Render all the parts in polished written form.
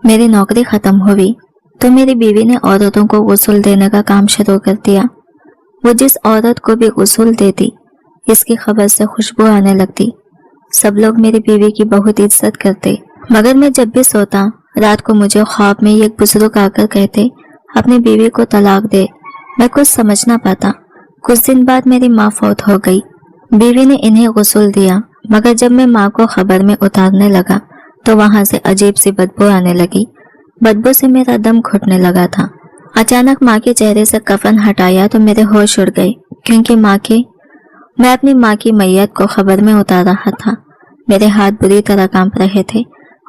मेरी नौकरी खत्म हुई तो मेरी बीवी ने औरतों को गुस्ल देने का काम शुरू कर दिया। वो जिस औरत को भी गुस्ल देती इसकी खबर से खुशबू आने लगती। सब लोग मेरी बीवी की बहुत इज्जत करते, मगर मैं जब भी सोता रात को मुझे ख्वाब में एक बुजुर्ग आकर कहते अपनी बीवी को तलाक दे। मैं कुछ समझ ना पाता। कुछ दिन बाद मेरी माँ फौत हो गई। बीवी ने इन्हें गुस्ल दिया, मगर जब मैं माँ को खबर में उतारने लगा तो वहां से अजीब सी बदबू आने लगी। बदबू से मेरा दम घुटने लगा था। अचानक माँ के चेहरे से कफन हटाया तो मेरे होश उड़ गए, क्योंकि मैं अपनी माँ की मैयत को खबर में उतार रहा था। मेरे हाथ बुरी तरह कांप रहे थे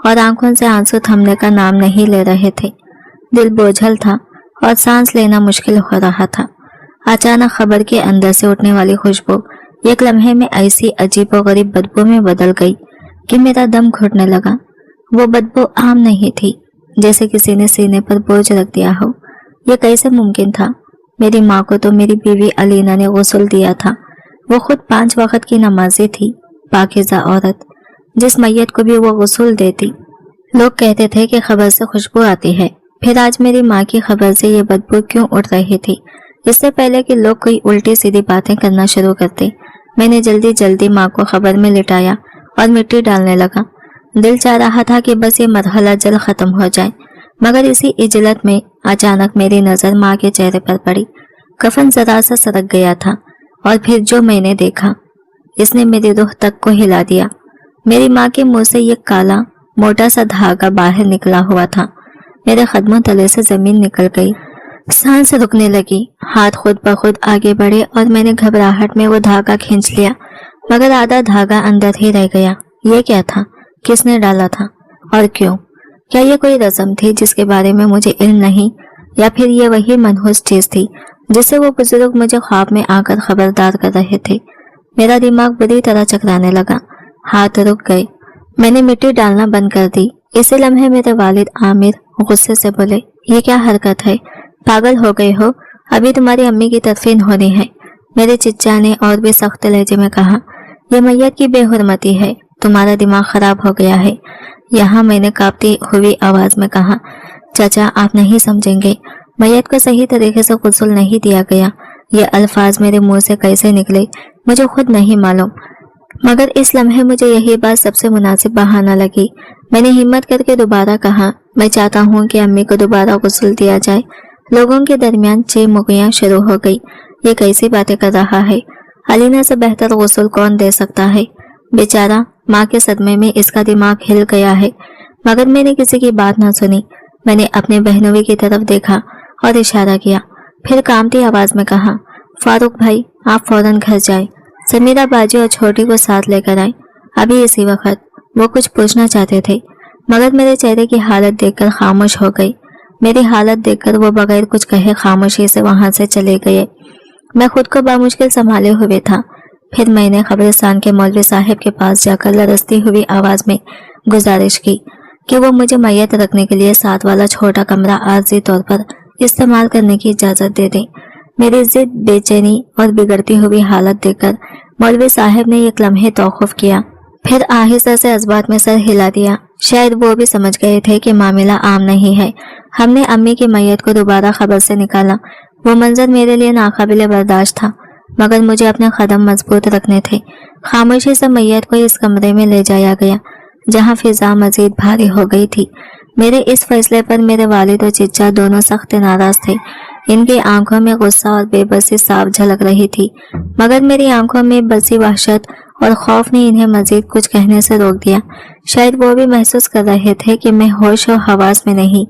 और आंखों से आंसू थमने का नाम नहीं ले रहे थे। दिल बोझल था और सांस लेना मुश्किल हो रहा था। अचानक खबर के अंदर से उठने वाली खुशबू एक लम्हे में ऐसी अजीबोगरीब बदबू में बदल गई कि मेरा दम घुटने लगा। वो बदबू आम नहीं थी, जैसे किसी ने सीने पर बोझ रख दिया हो। ये कैसे मुमकिन था? मेरी माँ को तो मेरी बीवी अलीना ने गुस्ल दिया था। वो खुद 5 वक्त की नमाजी थी, पाकीज़ा औरत, जिस मैयत को भी वो गुस्ल देती। लोग कहते थे कि खबर से खुशबू आती है, फिर आज मेरी माँ की खबर से ये बदबू क्यों उड़ रही थी? इससे पहले कि लोग कोई उल्टी सीधी बातें करना शुरू करते, मैंने जल्दी जल्दी माँ को खबर में लिटाया और मिट्टी डालने लगा। दिल चाह रहा था कि बस ये मरहला जल्द खत्म हो जाए, मगर इसी इजलत में अचानक मेरी नजर माँ के चेहरे पर पड़ी। कफन जरा सा सरक गया था और फिर जो मैंने देखा इसने मेरी रूह तक को हिला दिया। मेरी माँ के मुंह से ये काला मोटा सा धागा बाहर निकला हुआ था। मेरे कदमों तले से जमीन निकल गई, सांस रुकने लगी, हाथ खुद ब खुद आगे बढ़े और मैंने घबराहट में वो धागा खींच लिया, मगर आधा धागा अंदर ही रह गया। ये क्या था? किसने डाला था और क्यों? क्या ये कोई रस्म थी जिसके बारे में मुझे इल्म नहीं, या फिर ये वही मनहूस चीज थी जिससे वो बुजुर्ग मुझे ख्वाब में आकर खबरदार कर रहे थे? मेरा दिमाग बुरी तरह चकराने लगा, हाथ रुक गए। मैंने मिट्टी डालना बंद कर दी। इसी लम्हे मेरे वालिद आमिर गुस्से से बोले, ये क्या हरकत है? पागल हो गए हो? अभी तुम्हारी अम्मी की तदफीन होनी है। मेरे चिच्चा ने और भी सख्त लहजे में कहा, यह मैयत की बेहुरमती है, तुम्हारा दिमाग खराब हो गया है। यहाँ मैंने कांपती हुई आवाज में कहा, चाचा आप नहीं समझेंगे, मैयत को सही तरीके से गुस्ल नहीं दिया गया। ये अल्फाज मेरे मुंह से कैसे निकले मुझे खुद नहीं मालूम, मगर इस लम्हे मुझे यही बात सबसे मुनासिब बहाना लगी। मैंने हिम्मत करके दोबारा कहा, मैं चाहता हूँ कि अम्मी को दोबारा गुस्ल दिया जाए। लोगों के दरमियान चेमुकियां शुरू हो गई। ये कैसी बातें कर रहा है? अलीना से बेहतर गुस्ल कौन दे सकता है? बेचारा, माँ के सदमे में इसका दिमाग हिल गया है। मगर मैंने किसी की बात ना सुनी। मैंने अपने बहनोई की तरफ देखा और इशारा किया, फिर कांपती आवाज में कहा, फारूक भाई आप फौरन घर जाए। समीरा बाजी और छोटी को साथ लेकर आए। अभी इसी वक्त वो कुछ पूछना चाहते थे, मगर मेरे चेहरे की हालत देखकर खामोश हो गई। मेरी हालत देखकर वो बगैर कुछ कहे खामोशी से वहां से चले गए। मैं खुद को बामुश्किल संभाले हुए था। फिर मैंने कब्रिस्तान के मौलवी साहब के पास जाकर लरजती हुई आवाज में गुजारिश की कि वो मुझे मैयत रखने के लिए साथ वाला छोटा कमरा आर्जी तौर पर इस्तेमाल करने की इजाजत दे दें। मेरी जिद, बेचैनी और बिगड़ती हुई हालत देखकर मौलवी साहब ने एक लम्हे तौक़ुफ़ किया, फिर आहिस्ता से अज़बात में सर हिला दिया। शायद वो भी समझ गए थे कि मामला आम नहीं है। हमने अम्मी की मैयत को दोबारा खबर से निकाला। वो मंजर मेरे लिए नाकाबिले बर्दाश्त था, मगर मुझे अपने कदम मजबूत रखने थे। खामोशी से मैयत को इस कमरे में ले जाया गया, जहाँ फिजा मजीद भारी हो गई थी। मेरे इस फैसले पर मेरे वालिद और चिच्चा दोनों सख्त नाराज थे। इनकी आंखों में गुस्सा और बेबसी साफ झलक रही थी, मगर मेरी आंखों में बसी वहशत और खौफ ने इन्हें मजीद कुछ कहने से रोक दिया। शायद वो भी महसूस कर रहे थे कि मैं होश और हवास में नहीं,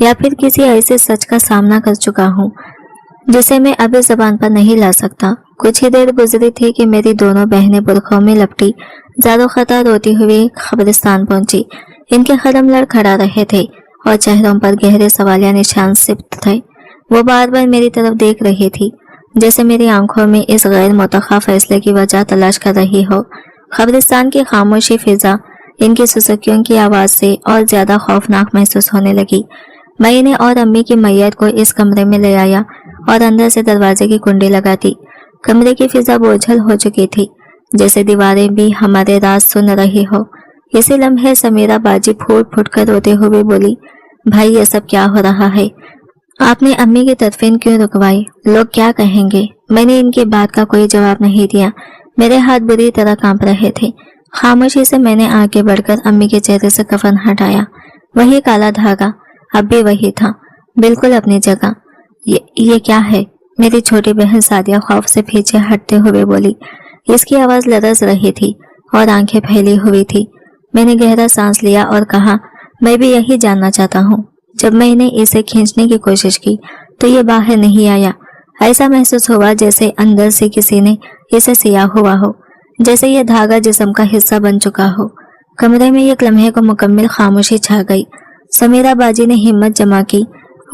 या फिर किसी ऐसे सच का सामना कर चुका हूँ जिसे मैं अभी जबान पर नहीं ला सकता। कुछ ही देर गुजरी थी कि मेरी दोनों बहनें बुरखों में लपटी ज़ारो खता रोती हुई कब्रिस्तान पहुंची। इनके कदम लड़खड़ा रहे थे और चेहरों पर गहरे सवालिया निशान सिप्त थे। वो बार बार मेरी तरफ देख रही थी, जैसे मेरी आंखों में इस गैर मुतख्खा फैसले की वजह तलाश कर रही हो। कब्रिस्तान की खामोशी फिजा इनकी सुसुकियों की आवाज से और ज्यादा खौफनाक महसूस होने लगी। मैं इन्हें और अम्मी की मैयत को इस कमरे में ले आया और अंदर से दरवाजे की कुंडी लगा दी। कमरे की फिजा बोझल हो चुकी थी, जैसे दीवारें भी हमारे राज सुन रही हो। इसी लम्हे समीरा बाजी फूट फूट कर रोते हुए बोली, भाई ये सब क्या हो रहा है? आपने अम्मी की तदफीन क्यों रुकवाई? लोग क्या कहेंगे? मैंने इनकी बात का कोई जवाब नहीं दिया। मेरे हाथ बुरी तरह कांप रहे थे। खामोशी से मैंने आगे बढ़कर अम्मी के चेहरे से कफन हटाया। वही काला धागा अब भी वही था, बिल्कुल अपनी जगह। ये क्या है? मेरी छोटी बहन सादिया खौफ से पीछे हटते हुए बोली। इसकी आवाज लरज रही थी और आंखें फैली हुई थी। मैंने गहरा सांस लिया और कहा, मैं भी यही जानना चाहता हूँ। जब मैंने इसे खींचने की कोशिश की तो ये बाहर नहीं आया। ऐसा महसूस हुआ जैसे अंदर से किसी ने इसे सिया हुआ हो, जैसे ये धागा जिस्म का हिस्सा बन चुका हो। कमरे में एक लम्हे को मुकम्मल खामोशी छा गई। समीरा बाजी ने हिम्मत जमा की।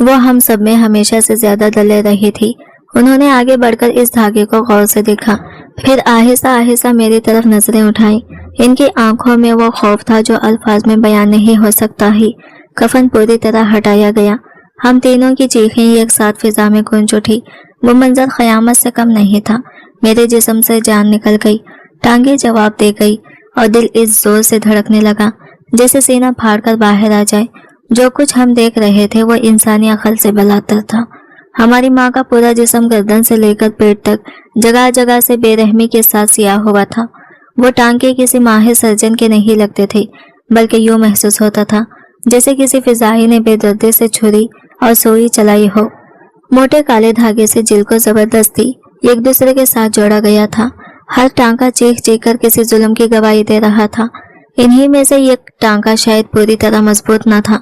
वो हम सब में हमेशा से ज्यादा दले रही थी। उन्होंने आगे बढ़कर इस धागे को गौर से देखा, फिर आहिस्ता आहिस्ता मेरी तरफ नजरें उठाई। इनकी आंखों में वो खौफ था जो अल्फाज में बयान नहीं हो सकता ही। कफन पूरी तरह हटाया गया। हम तीनों की चीखें एक साथ फिजा में गूंज उठी। वो मंजर क़यामत से कम नहीं था। मेरे जिस्म से जान निकल गई, टांगे जवाब दे गई और दिल इस जोर से धड़कने लगा जैसे सीना फाड़कर बाहर आ जाए। जो कुछ हम देख रहे थे वो इंसानी अकल से बलातर था। हमारी माँ का पूरा जिस्म गर्दन से लेकर पेट तक जगह जगह से बेरहमी के साथ सिया हुआ था। वो टांके किसी माहिर सर्जन के नहीं लगते थे, बल्कि यूं महसूस होता था जैसे किसी फिजाई ने बेदर्दी से छुरी और सुई चलाई हो। मोटे काले धागे से जिल को जबरदस्ती एक दूसरे के साथ जोड़ा गया था। हर टांका चीख चीख कर किसी जुल्म की गवाही दे रहा था। इन्हीं में से एक टांका शायद पूरी तरह मजबूत न था,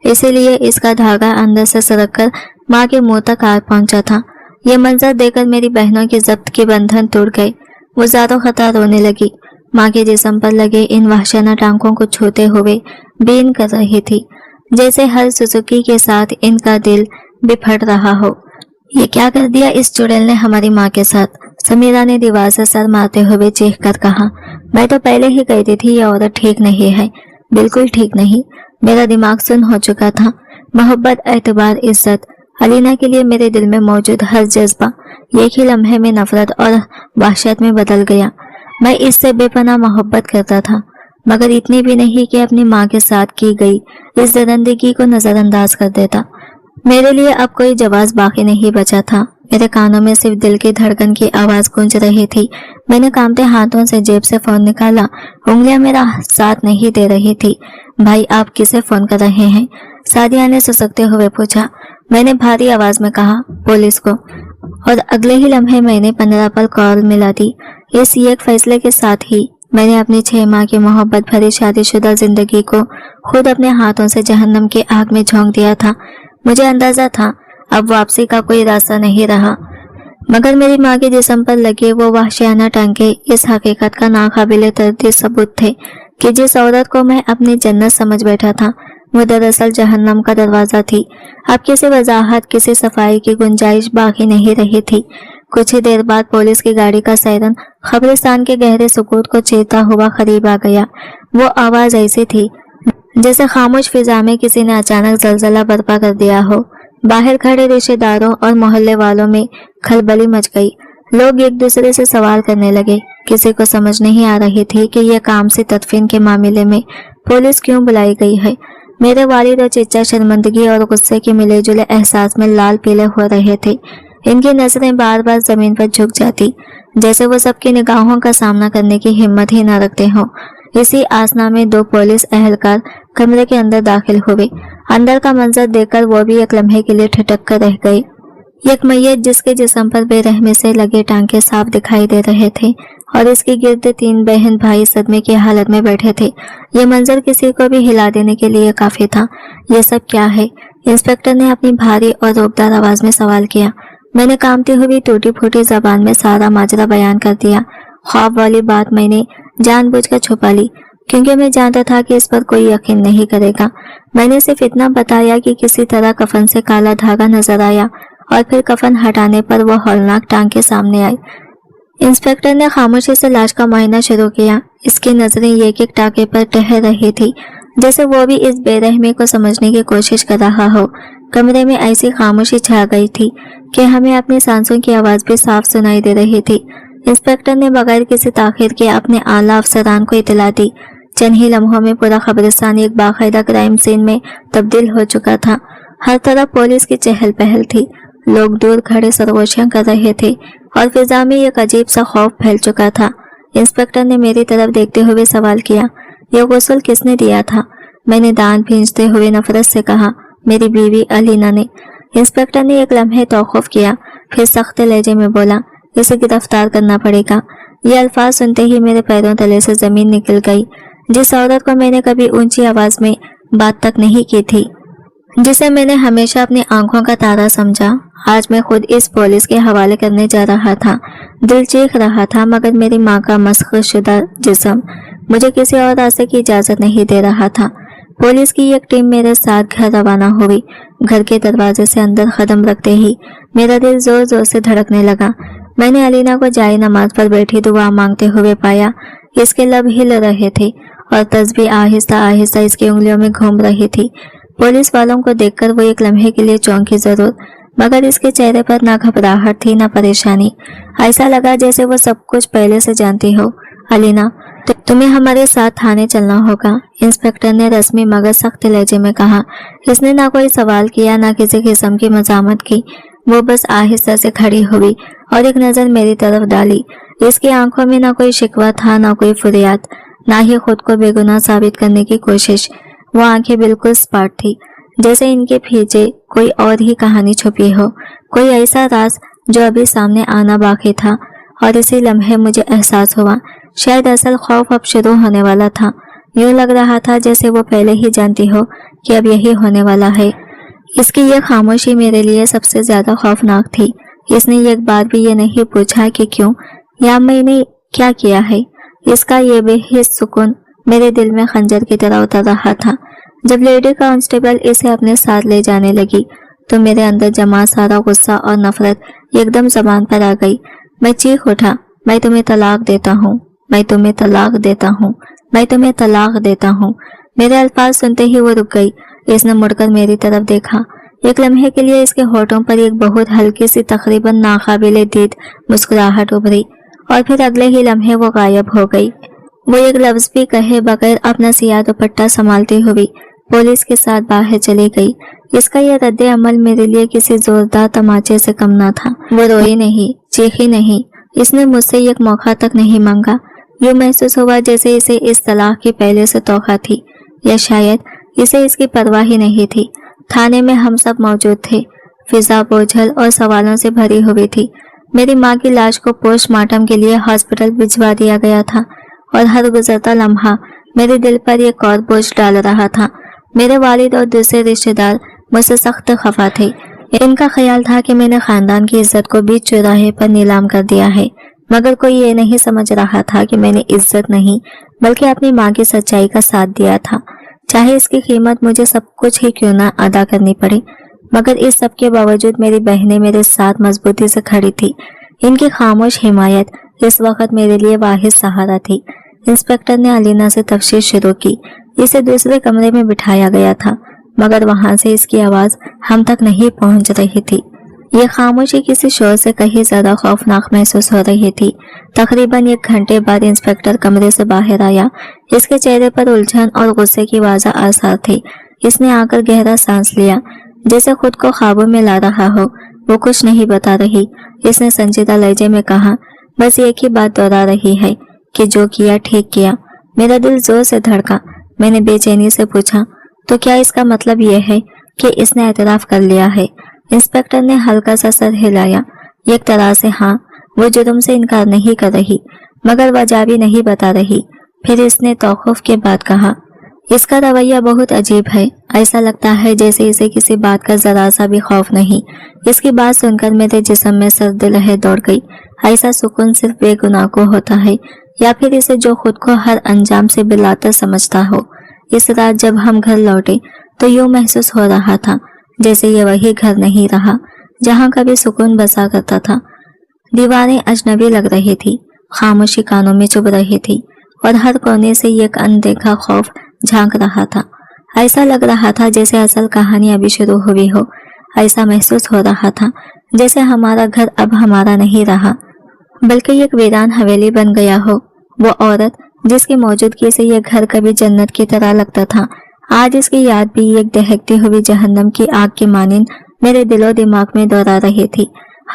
इसीलिए इसका धागा अंदर से सरक कर माँ के मुंह तक आ पहुंचा था। यह मंजर देखकर मेरी बहनों के जब्त के बंधन टूट गए। वो ज़ारो खता रोने लगी। माँ के जिस्म पर लगे इन वहशाना टांकों को छूते हुए बीन कर रही थी, जैसे हर सुजुकी के साथ इनका दिल बिफट रहा हो। ये क्या कर दिया इस चुड़ैल ने हमारी माँ के साथ? समीरा ने दीवार से सर मारते हुए चीख कर कहा। मैं तो पहले ही कहती थी ये औरत ठीक नहीं है, बिल्कुल ठीक नहीं। मेरा दिमाग सुन हो चुका था। मोहब्बत, एतबार, इज्जत, अलीना के लिए मेरे दिल में मौजूद हर जज्बा एक ही लम्हे में नफरत और वहशत में बदल गया। मैं इससे बेपनाह मोहब्बत करता था, मगर इतनी भी नहीं कि अपनी माँ के साथ की गई इस दरिंदगी को नजरअंदाज कर देता। मेरे लिए अब कोई जवाब बाकी नहीं बचा था। मेरे कानों में सिर्फ दिल की धड़कन की आवाज गूंज रही थी। मैंने कांपते हाथों से जेब से फोन निकाला। उंगलियां मेरा साथ नहीं दे रही थी। भाई आप किसे फोन कर रहे हैं? सादिया ने सुसकते हुए पूछा। मैंने भारी आवाज में कहा, पुलिस को। और अगले ही लम्हे मैंने 15 पर कॉल मिला दी। इस एक फैसले के साथ ही मैंने अपनी 6 माह की मोहब्बत भरी शादीशुदा जिंदगी को खुद अपने हाथों से जहन्नम की आग में झोंक दिया था। मुझे अंदाजा था अब वापसी का कोई रास्ता नहीं रहा, मगर मेरी माँ के जिस्म पर लगे वो वहशियाना टांके इस हकीकत का नाकाबिले तरदीद सबूत थे कि जिस औरत को मैं अपनी जन्नत समझ बैठा था वो दरअसल जहन्नम का दरवाजा थी। अब किसी वजाहत, किसी सफाई की गुंजाइश बाकी नहीं रही थी। कुछ ही देर बाद पुलिस की गाड़ी का सायरन कब्रिस्तान के गहरे सुकूत को चीरता हुआ करीब आ गया। वो आवाज ऐसी थी जैसे खामोश फिजा में किसी ने अचानक जलजला बर्पा कर दिया हो। बाहर खड़े रिश्तेदारों और मोहल्ले वालों में खलबली मच गई। लोग एक दूसरे से सवाल करने लगे। किसी को समझ नहीं आ रही थी कि यह काम से तदफीन के मामले में पुलिस क्यों बुलाई गई है। मेरे वालिद और चचा शर्मिंदगी और गुस्से के मिले जुले एहसास में लाल पीले हो रहे थे। इनकी नजरें बार बार जमीन पर झुक जाती, जैसे वो सबकी निगाहों का सामना करने की हिम्मत ही न रखते हों। इसी आसना में 2 पुलिस एहलकार कमरे के अंदर दाखिल हुए। अंदर का मंजर देखकर वो भी एक लम्हे के लिए ठिठक कर रह गई। एक मैयत जिसके जिस्म पर बेरहमी से लगे टांके साफ दिखाई दे रहे थे और इसके गिर्द 3 बहन भाई सदमे की हालत में बैठे थे। ये मंजर किसी को भी हिला देने के लिए काफी था। ये सब क्या है? इंस्पेक्टर ने अपनी भारी और रोबदार आवाज में सवाल किया। मैंने कांपती हुई टूटी फूटी जबान में सारा माजरा बयान कर दिया। ख्वाब वाली बात मैंने जानबूझकर छुपा ली, क्योंकि मैं जानता था कि इस पर कोई यकीन नहीं करेगा। मैंने सिर्फ इतना बताया कि किसी तरह कफन से काला धागा नजर आया और फिर कफन हटाने पर वो हौलनाक टांके सामने आई। इंस्पेक्टर ने खामोशी से लाश का मुआयना शुरू किया। इसकी नजरें एक एक टांके पर ठहर रही थी, जैसे वो भी इस बेरहमी को समझने की कोशिश कर रहा हो। कमरे में ऐसी खामोशी छा गई थी कि हमें अपनी सांसों की आवाज भी साफ सुनाई दे रही थी। इंस्पेक्टर ने बगैर किसी ताखीर के अपने आला अफसरान को इतला दी। चंद ही लम्हों में पूरा कब्रिस्तान एक बाकायदा क्राइम सीन में तब्दील हो चुका था। हर तरफ पुलिस की चहल पहल थी, लोग दूर खड़े सरगोशियां कर रहे थे और फिजा में एक अजीब सा खौफ फैल चुका था। इंस्पेक्टर ने मेरी तरफ देखते हुए सवाल किया, यह गुस्ल किसने दिया था? मैंने दांत भींचते हुए नफरत से कहा, मेरी बीवी अलीना ने। इंस्पेक्टर ने एक लम्हे तौक़ुफ़ किया, फिर सख्त लहजे में बोला, इसे गिरफ्तार करना पड़ेगा। ये अल्फाज सुनते ही मेरे पैरों तले से जमीन निकल गई। जिस औरत को मैंने कभी ऊंची आवाज में बात तक नहीं की थी, जिसे मैंने हमेशा अपनी आंखों का तारा समझा, आज मैं खुद इस पुलिस के हवाले करने जा रहा था। दिल चीख रहा था, मगर मेरी माँ का मस्ख शुदा जिस्म मुझे किसी और रास्ते की इजाजत नहीं दे रहा था। पुलिस की एक टीम मेरे साथ घर रवाना हुई। घर के दरवाजे से अंदर कदम रखते ही मेरा दिल जोर जोर से धड़कने लगा। मैंने अलीना को जाए नमाज पर बैठी दुआ मांगते हुए पाया। इसके लब हिल रहे थे और तस्बीह आहिस्ता आहिस्ता इसकी उंगलियों में घूम रही थी। पुलिस वालों को देखकर वो एक लम्हे के लिए चौंकी जरूर, मगर इसके चेहरे पर ना घबराहट थी ना परेशानी। ऐसा लगा जैसे वो सब कुछ पहले से जानती हो। अलीना, तुम्हें हमारे साथ थाने चलना होगा, इंस्पेक्टर ने रस्मी मगर सख्त लहजे में कहा। इसने ना कोई सवाल किया ना किसी किस्म की मजामत की। वो बस आहिस्ता से खड़ी हुई और एक नजर मेरी तरफ डाली। इसकी आंखों में ना कोई शिकवा था ना कोई फरियाद, ना ही खुद को बेगुनाह साबित करने की कोशिश। वो आंखें बिल्कुल स्पष्ट थी, जैसे इनके पीछे कोई और ही कहानी छुपी हो, कोई ऐसा राज जो अभी सामने आना बाकी था। और इसी लम्हे मुझे एहसास हुआ, शायद असल खौफ अब शुरू होने वाला था। यूं लग रहा था जैसे वो पहले ही जानती हो कि अब यही होने वाला है। इसकी ये खामोशी मेरे लिए सबसे ज्यादा खौफनाक थी। इसने एक बार भी ये नहीं पूछा कि क्यों या मैंने क्या किया है। इसका ये बेहिस सुकून मेरे दिल में खंजर की तरह उतर रहा था। जब लेडी कांस्टेबल इसे अपने साथ ले जाने लगी तो मेरे अंदर जमा सारा गुस्सा और नफरत एकदम जबान पर आ गई। मैं चीख उठा, मैं तुम्हें तलाक देता हूँ, मैं तुम्हें तलाक देता हूँ, मैं तुम्हें तलाक देता हूँ। मेरे अल्फाज सुनते ही वो रुक गई। इसने मुड़कर मेरी तरफ देखा। एक लम्हे के लिए इसके होठों पर एक बहुत हल्की सी तकरीबन नाकाबिले दीद मुस्कुराहट उभरी और फिर अगले ही लम्हे वो गायब हो गई। वो एक लफ्ज भी कहे बगैर अपना सियाह दुपट्टा संभालती हुई पुलिस के साथ बाहर चली गई। इसका यह रद्द अमल मेरे लिए किसी जोरदार तमाचे से कम न था। वो रोई नहीं, चीखी नहीं, इसने मुझसे एक मौका तक नहीं मांगा। यूं महसूस हुआ जैसे इसे इस तलाक की पहले से तौखा थी, या शायद इसे इसकी परवाह ही नहीं थी। थाने में हम सब मौजूद थे। फिजा बोझल और सवालों से भरी हुई थी। मेरी माँ की लाश को पोस्टमार्टम के लिए हॉस्पिटल भिजवा दिया गया था और हर गुजरता लम्हा मेरे दिल पर एक और बोझ डाल रहा था। मेरे वालिद और दूसरे रिश्तेदार मुझसे सख्त खफा थे। इनका ख्याल था कि मैंने खानदान की इज्जत को बीच चौराहे पर नीलाम कर दिया है, मगर कोई ये नहीं समझ रहा था कि मैंने इज्जत नहीं बल्कि अपनी माँ की सच्चाई का साथ दिया था, चाहे इसकी कीमत मुझे सब कुछ ही क्यों ना अदा करनी पड़े। मगर इस सब के बावजूद मेरी बहनें मेरे साथ मजबूती से खड़ी थी। इनकी खामोश हिमायत इस वक्त मेरे लिए वाहिद सहारा थी। इंस्पेक्टर ने अलीना से तफ्तीश शुरू की। इसे दूसरे कमरे में बिठाया गया था, मगर वहां से इसकी आवाज हम तक नहीं पहुंच रही थी। ये खामोशी किसी शोर से कहीं ज्यादा खौफनाक महसूस हो रही थी। तकरीबन 1 घंटे बाद इंस्पेक्टर कमरे से बाहर आया। इसके चेहरे पर उलझन और गुस्से की वाज़ा आसार थे। इसने आकर गहरा सांस लिया, जैसे खुद को काबू में ला रहा हो। वो कुछ नहीं बता रही। इसने संजीदा लहजे में कहा, बस एक ही बात दोहरा रही है कि जो किया ठीक किया। मेरा दिल जोर से धड़का। मैंने बेचैनी से पूछा, तो क्या इसका मतलब यह है कि इसने एतराफ कर लिया है? इंस्पेक्टर ने हल्का सा सर हिलाया। एक तरह से हाँ, वो जुर्म से इनकार नहीं कर रही, मगर वजह भी नहीं बता रही। फिर इसने तौखुफ के बाद कहा, इसका रवैया बहुत अजीब है। ऐसा लगता है जैसे इसे किसी बात का जरा सा भी खौफ नहीं। इसकी बात सुनकर मेरे जिस्म में सर्द लहर दौड़ गई। ऐसा सुकून सिर्फ बेगुनाह को होता है, या फिर इसे जो खुद को हर अंजाम से बिलाता समझता हो। इस रात जब हम घर लौटे तो यूं महसूस हो रहा था जैसे ये वही घर नहीं रहा जहां कभी सुकून बसा करता था। दीवारें अजनबी लग रही थी, खामोशी कानों में चुभ रही थी और हर कोने से एक अनदेखा खौफ झांक रहा था। ऐसा लग रहा था जैसे असल कहानी अभी शुरू हुई हो। ऐसा महसूस हो रहा था जैसे हमारा घर अब हमारा नहीं रहा, बल्कि एक वीरान हवेली बन गया हो। वो औरत جس کی موجودگی سے یہ گھر کبھی جنت کی طرح لگتا تھا، آج اس کی یاد بھی ایک دہکتی ہوئی جہنم کی آگ کی مانند میرے دل و دماغ میں دوہرا رہی تھی۔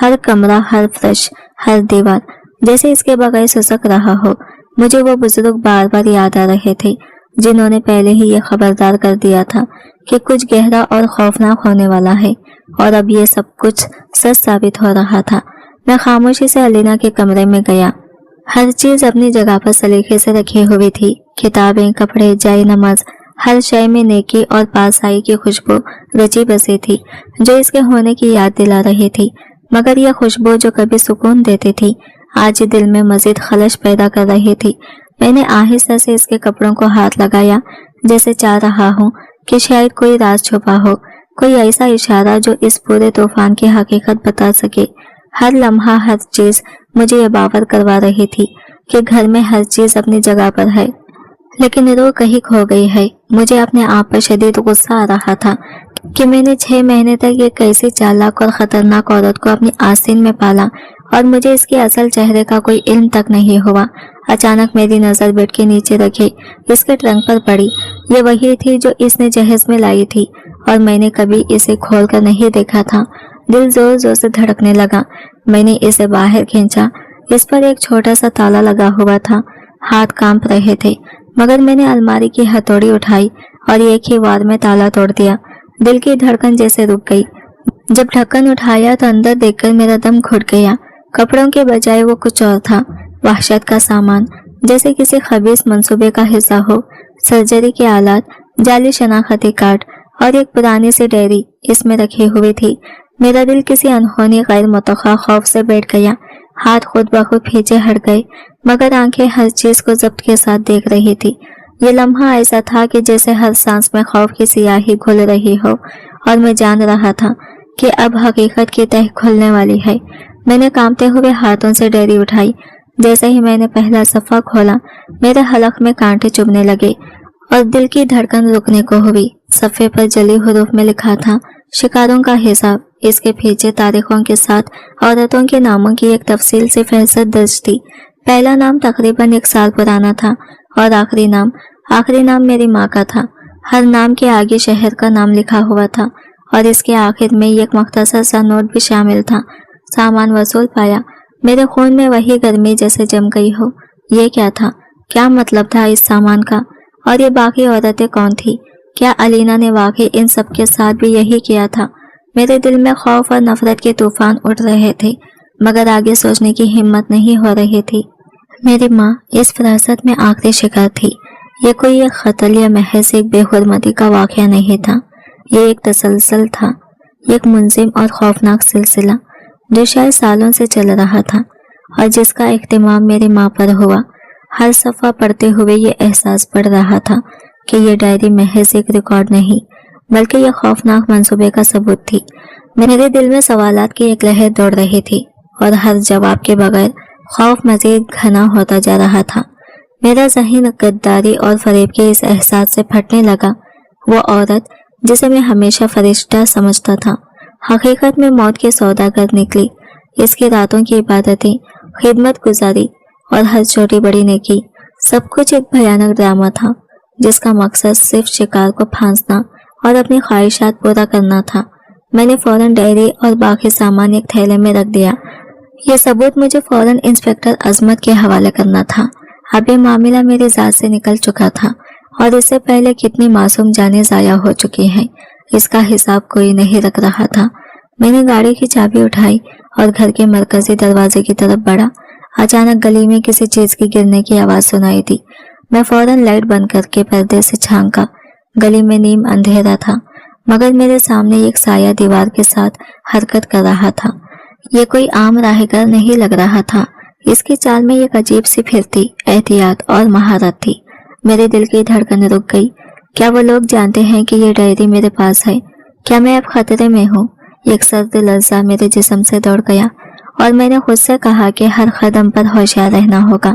ہر کمرہ، ہر فرش، ہر دیوار جیسے اس کے بغیر سسک رہا ہو۔ مجھے وہ بزرگ بار بار یاد آ رہے تھے جنہوں نے پہلے ہی یہ خبردار کر دیا تھا کہ کچھ گہرا اور خوفناک ہونے والا ہے، اور اب یہ سب کچھ سچ ثابت ہو رہا تھا۔ میں خاموشی سے علینا کے کمرے میں گیا۔ ہر چیز اپنی جگہ پر سلیقے سے رکھی ہوئی تھی، کتابیں، کپڑے، جائے نماز، ہر شے میں نیکی اور پاسائی کی خوشبو رچی بسی تھی جو اس کے ہونے کی یاد دلا رہی تھی، مگر یہ خوشبو جو کبھی سکون دیتی تھی آج دل میں مزید خلش پیدا کر رہی تھی۔ میں نے آہستہ سے اس کے کپڑوں کو ہاتھ لگایا، جیسے چاہ رہا ہوں کہ شاید کوئی راز چھپا ہو، کوئی ایسا اشارہ جو اس پورے طوفان کی حقیقت بتا سکے۔ ہر لمحہ، ہر چیز مجھے یہ باور کروا رہی تھی کہ گھر میں ہر چیز اپنی جگہ پر ہے، لیکن روح کہیں کھو گئی ہے۔ مجھے اپنے آپ پر شدید غصہ آ رہا تھا کہ میں نے 6 مہینے تک ایک ایسی چالاک اور خطرناک عورت کو اپنی آستین میں پالا اور مجھے اس کے اصل چہرے کا کوئی علم تک نہیں ہوا۔ اچانک میری نظر بیڈ کے نیچے رکھے اس کے ٹرنک پر پڑی۔ یہ وہی تھی جو اس نے جہیز میں لائی تھی، اور میں نے کبھی اسے کھول کر نہیں دیکھا تھا۔ دل زور زور سے دھڑکنے لگا۔ میں نے اسے باہر کھینچا۔ اس پر ایک چھوٹا سا تالا لگا ہوا تھا۔ ہاتھ کانپ رہے تھے، مگر میں نے الماری کی ہتھوڑی اٹھائی اور ایک ہی وار میں تالا توڑ دیا۔ دل کی دھڑکن جیسے رک گئی۔ جب ڈھکن اٹھایا تو اندر دیکھ کر میرا دم گھٹ گیا۔ کپڑوں کے بجائے وہ کچھ اور تھا، وحشت کا سامان، جیسے کسی خبیث منصوبے کا حصہ ہو۔ سرجری کے آلات، جعلی شناختی کارڈ اور ایک پرانی سی ڈائری اس میں رکھی ہوئی تھی۔ میرا دل کسی انہونی غیر متوقع خوف سے بیٹھ گیا۔ ہاتھ خود بخود پیچھے ہٹ گئے، مگر آنکھیں ہر چیز کو ضبط کے ساتھ دیکھ رہی تھی۔ یہ لمحہ ایسا تھا کہ جیسے ہر سانس میں خوف کی سیاہی گھل رہی ہو، اور میں جان رہا تھا کہ اب حقیقت کی تہ کھلنے والی ہے۔ میں نے کانپتے ہوئے ہاتھوں سے ڈائری اٹھائی۔ جیسے ہی میں نے پہلا صفحہ کھولا، میرے حلق میں کانٹے چبھنے لگے اور دل کی دھڑکن رکنے کو ہوئی۔ صفحے پر جلی حروف میں لکھا تھا، شکاروں کا حساب۔ اس کے پیچھے تاریخوں کے ساتھ عورتوں کے ناموں کی ایک تفصیل سی فہرست درج تھی۔ پہلا نام تقریباً 1 سال پرانا تھا، اور آخری نام میری ماں کا تھا۔ ہر نام کے آگے شہر کا نام لکھا ہوا تھا، اور اس کے آخر میں ایک مختصر سا نوٹ بھی شامل تھا، سامان وصول پایا۔ میرے خون میں وہی گرمی جیسے جم گئی ہو۔ یہ کیا تھا؟ کیا مطلب تھا اس سامان کا؟ اور یہ باقی عورتیں کون تھی؟ کیا علینا نے واقعی ان سب کے ساتھ بھی یہی کیا تھا؟ میرے دل میں خوف اور نفرت کے طوفان اٹھ رہے تھے، مگر آگے سوچنے کی ہمت نہیں ہو رہی تھی۔ میری ماں اس فراست میں آخری شکار تھی۔ یہ کوئی ایک قتل یا محض ایک بے حرمتی کا واقعہ نہیں تھا، یہ ایک تسلسل تھا، ایک منظم اور خوفناک سلسلہ جو شاید سالوں سے چل رہا تھا، اور جس کا اہتمام میری ماں پر ہوا۔ ہر صفحہ پڑھتے ہوئے یہ احساس پڑ رہا تھا کہ یہ ڈائری محض ایک ریکارڈ نہیں، بلکہ یہ خوفناک منصوبے کا ثبوت تھی۔ میرے دل میں سوالات کی ایک لہر دوڑ رہی تھی، اور ہر جواب کے بغیر خوف مزید گھنا ہوتا جا رہا تھا۔ میرا ذہن غداری اور فریب کے اس احساس سے پھٹنے لگا۔ وہ عورت جسے میں ہمیشہ فرشتہ سمجھتا تھا، حقیقت میں موت کے سوداگر نکلی۔ اس کی راتوں کی عبادتیں، خدمت گزاری اور ہر چھوٹی بڑی نیکی، سب کچھ ایک بھیانک ڈرامہ تھا جس کا مقصد صرف شکار کو پھانسنا اور اپنی خواہشات پورا کرنا تھا۔ میں نے فوراً ڈائری اور باقی سامان ایک تھیلے میں رکھ دیا۔ یہ ثبوت مجھے فوراً انسپکٹر عظمت کے حوالے کرنا تھا۔ اب یہ معاملہ میری ذات سے نکل چکا تھا، اور اس سے پہلے کتنی معصوم جانیں ضائع ہو چکی ہیں، اس کا حساب کوئی نہیں رکھ رہا تھا۔ میں نے گاڑی کی چابی اٹھائی اور گھر کے مرکزی دروازے کی طرف بڑھا۔ اچانک گلی میں کسی چیز کی گرنے کی آواز سنائی دی۔ میں فوراً لائٹ بند کر کے پردے سے جھانکا۔ گلی میں نیم اندھیرا تھا، مگر میرے سامنے ایک سایہ دیوار کے ساتھ حرکت کر رہا تھا۔ یہ کوئی عام راہ گر نہیں لگ رہا تھا، اس کی چال میں ایک عجیب سی پھرتی احتیاط اور مہارت تھی۔ میرے دل کی دھڑکن رک گئی۔ کیا وہ لوگ جانتے ہیں کہ یہ ڈائری میرے پاس ہے؟ کیا میں اب خطرے میں ہوں؟ ایک سرد لرزہ میرے جسم سے دوڑ گیا، اور میں نے خود سے کہا کہ ہر قدم پر ہوشیار رہنا ہوگا۔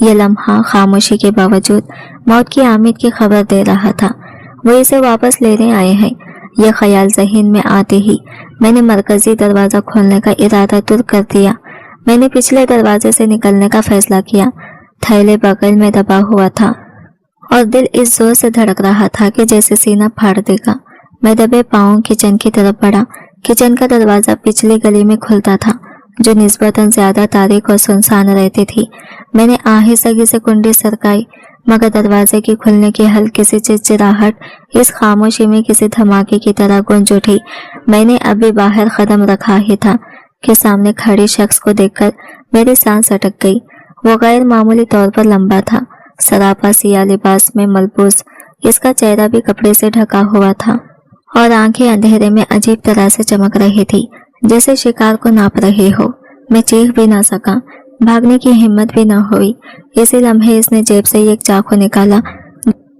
یہ لمحہ خاموشی کے باوجود موت کی آمد کی خبر دے رہا تھا۔ وہ اسے واپس لینے آئے ہیں۔ یہ خیال ذہن میں آتے ہی میں نے مرکزی دروازہ کھولنے کا ارادہ ترک کر دیا۔ میں نے پچھلے دروازے سے نکلنے کا فیصلہ کیا थैले बगल में दबा हुआ था और दिल इस जोर से धड़क रहा था कि जैसे सीना फाड़ देगा। मैं दबे पांव किचन की तरफ बढ़ा। किचन का दरवाजा पिछली गली में खुलता था, जो निस्बतन ज्यादा तारीक और सुनसान रहती थी। मैंने आहिस्ता से कुंडी सरकाई, मगर दरवाजे की खुलने की हल्की सी चिड़चिड़ाहट इस खामोशी में किसी धमाके की तरह गूंज उठी। मैंने अभी बाहर कदम रखा ही था कि सामने खड़े शख्स को देखकर मेरी सांस अटक गई। वो गैर मामूली तौर पर लंबा था, सरापा सिया लिबास में मलबूस। इसका चेहरा भी कपड़े से ढका हुआ था और आंखें अंधेरे में अजीब तरह से चमक रही थी, जैसे शिकार को नाप रहे हो। मैं चीख भी ना सका, भागने की हिम्मत भी न हुई। इसी लम्हे इसने जेब से एक चाकू निकाला,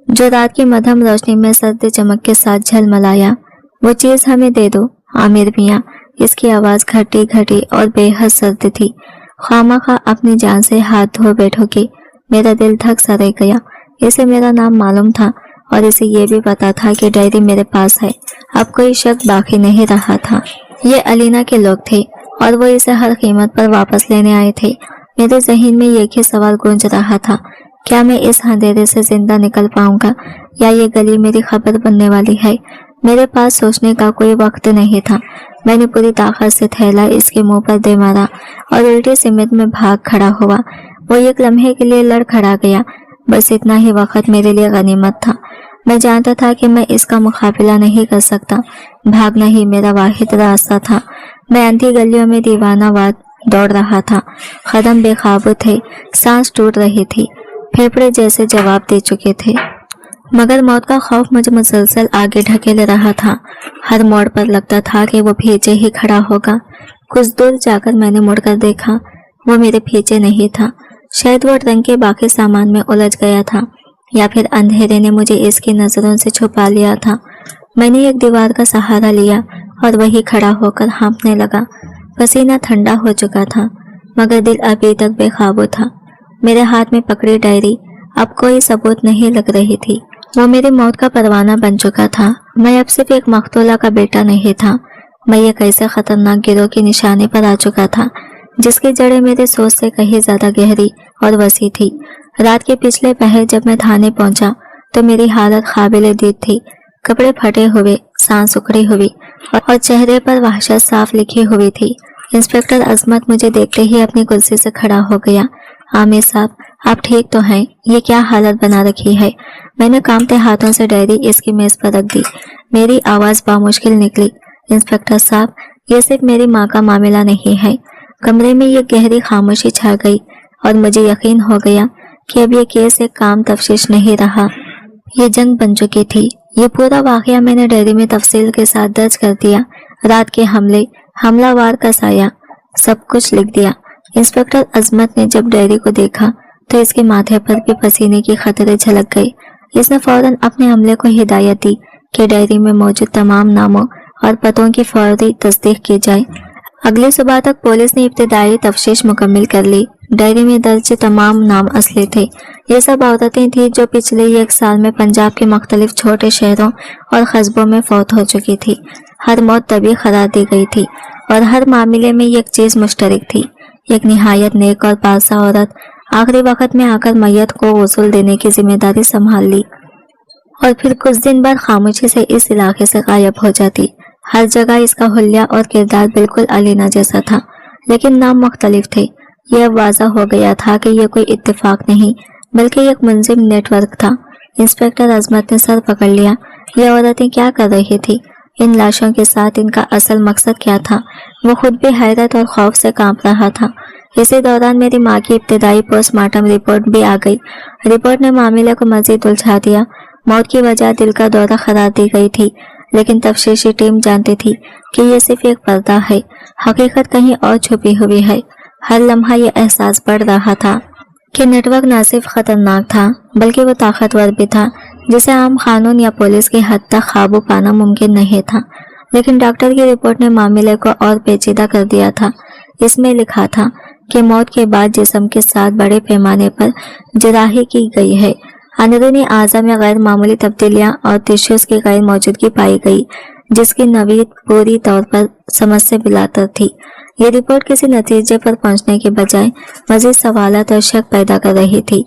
जो रात की मध्यम रोशनी में सर्द चमक के साथ झलमलाया। वो चीज हमें दे दो आमिर मियाँ। इसकी आवाज घटी घटी और बेहद सर्द थी। खामखा अपनी जान से हाथ धो बैठोगे। मेरा दिल धक सा रह गया। इसे मेरा नाम मालूम था और इसे ये भी पता था कि डायरी मेरे पास है। अब कोई शक बाकी नहीं रहा था। ये अलीना के लोग थे और वो इसे हर कीमत पर वापस लेने आए थे। मेरे जहन में एक ही सवाल गूंज रहा था, क्या मैं इस अंधेरे से जिंदा निकल पाऊंगा या ये गली मेरी खबर बनने वाली है। मेरे पास सोचने का कोई वक्त नहीं था। मैंने पूरी ताकत से थैला इसके मुंह पर दे मारा और उल्टी सिमत में भाग खड़ा हुआ। वो एक लम्हे के लिए लड़ खड़ा गया। बस इतना ही वक्त मेरे लिए गनीमत था। मैं जानता था कि मैं इसका मुकाबला नहीं कर सकता। भागना ही मेरा वाहिद रास्ता था। मैं अंधी गलियों में दीवानावाद दौड़ रहा था। कदम बेकाबू थे, सांस टूट रही थी, फेफड़े जैसे जवाब दे चुके थे, मगर मौत का खौफ मुझे मुसलसल आगे ढकेल रहा था। हर मोड़ पर लगता था कि वो पीछे ही खड़ा होगा। कुछ दूर जाकर मैंने मुड़कर देखा, वो मेरे पीछे नहीं था। शायद वो ट्रंक के बाकी सामान में उलझ गया था या फिर अंधेरे ने मुझे इसकी नजरों से छुपा लिया था। मैंने एक दीवार का सहारा लिया और वही खड़ा होकर हाँफने लगा। पसीना ठंडा हो चुका था, मगर दिल अभी तक बेकाबू था। मेरे हाथ में पकड़ी डायरी अब कोई सबूत नहीं लग रही थी। वो मेरी मौत का परवाना बन चुका था। मैं अब सिर्फ एक मख्तूला का बेटा नहीं था। मैं एक ऐसे खतरनाक गिरोह के निशाने पर आ चुका था, जिसकी जड़ें मेरे सोच से कहीं ज्यादा गहरी और वसी थी। रात के पिछले पहर जब मैं थाने पहुंचा तो मेरी हालत काबिले दीद थी। कपड़े फटे हुए, सांस उखड़ी हुई और चेहरे पर वहशत साफ लिखी हुई थी। इंस्पेक्टर अजमत मुझे देखते ही अपनी कुर्सी से खड़ा हो गया। आमिर साहब, आप ठीक तो हैं? ये क्या हालत बना रखी है? मैंने कांपते हाथों से डायरी इसकी मेज पर रख दी। मेरी आवाज बामुश्किल निकली, इंस्पेक्टर साहब, ये सिर्फ मेरी माँ का मामला नहीं है। कमरे में ये गहरी खामोशी छा गई और मुझे यकीन हो गया कि अब ये केस एक काम तफ्तीश नहीं रहा, ये जंग बन चुकी थी। ये पूरा वाकया मैंने डायरी में तफसील के साथ दर्ज कर दिया। रात के हमले, हमलावर का साया, सब कुछ लिख दिया। इंस्पेक्टर अजमत ने जब डायरी को देखा तो इसके माथे पर भी पसीने की खतरे झलक गई। इसने फौरन अपने अमले को हिदायत दी कि डायरी में मौजूद तमाम नामों और पतों की फौरी तस्दीक की जाए। अगली सुबह तक पुलिस ने इब्तिदाई तफ्तीश मुकम्मल कर ली। डायरी में दर्ज तमाम नाम असली थे। ये सब औरतें थीं जो पिछले एक साल में पंजाब के मुख्तलिफ छोटे शहरों और कस्बों में फौत हो चुकी थी। हर मौत तभी करार दी गई थी और हर मामले में एक चीज मुश्तरक थी, एक निहायत नेक और पासा औरत आखिरी वक्त में आकर मैयत को वसूल देने की जिम्मेदारी संभाल ली और फिर कुछ दिन बाद खामोशी से इस इलाके से गायब हो जाती। हर जगह इसका हुलिया और किरदार बिल्कुल अलीना जैसा था, लेकिन नाम मुख्तलिफ थे। यह वाज़ा हो गया था कि यह कोई इत्तेफाक नहीं बल्कि एक मुंजिम नेटवर्क था। इंस्पेक्टर अजमत ने सर पकड़ लिया। ये औरतें क्या कर रही थी? इन लाशों के साथ इनका असल मकसद क्या था? वो खुद भी हैरत और खौफ से कांप रहा था। इसी दौरान मेरी माँ की इब्तिदाई पोस्टमार्टम रिपोर्ट भी आ गई। रिपोर्ट ने मामले को मजीद उलझा दिया। मौत की वजह दिल का दौरा करार दी गई थी, लेकिन तफ्तीशी टीम जानती थी कि यह सिर्फ एक पर्दा है, हकीकत कहीं और छुपी हुई है। हर लम्हा ये एहसास बढ़ रहा था कि नेटवर्क न सिर्फ खतरनाक था बल्कि वो ताकतवर भी था, जिसे आम कानून या पुलिस की हद तक काबू पाना मुमकिन नहीं था। लेकिन डॉक्टर की रिपोर्ट ने मामले को और पेचीदा कर दिया था। इसमें लिखा था कि मौत के बाद जिस्म के साथ बड़े पैमाने पर जराही की गई है। अंदरूनी आज़ा में गैर मामूली तब्दीलियां और टिश्यूज की गैर मौजूदगी पाई गई, جس کی نوید پوری طور پر سمجھ سے بلاتر تھی۔ یہ رپورٹ کسی نتیجے پر پہنچنے کے بجائے مزید سوالات اور شک پیدا کر رہی تھی۔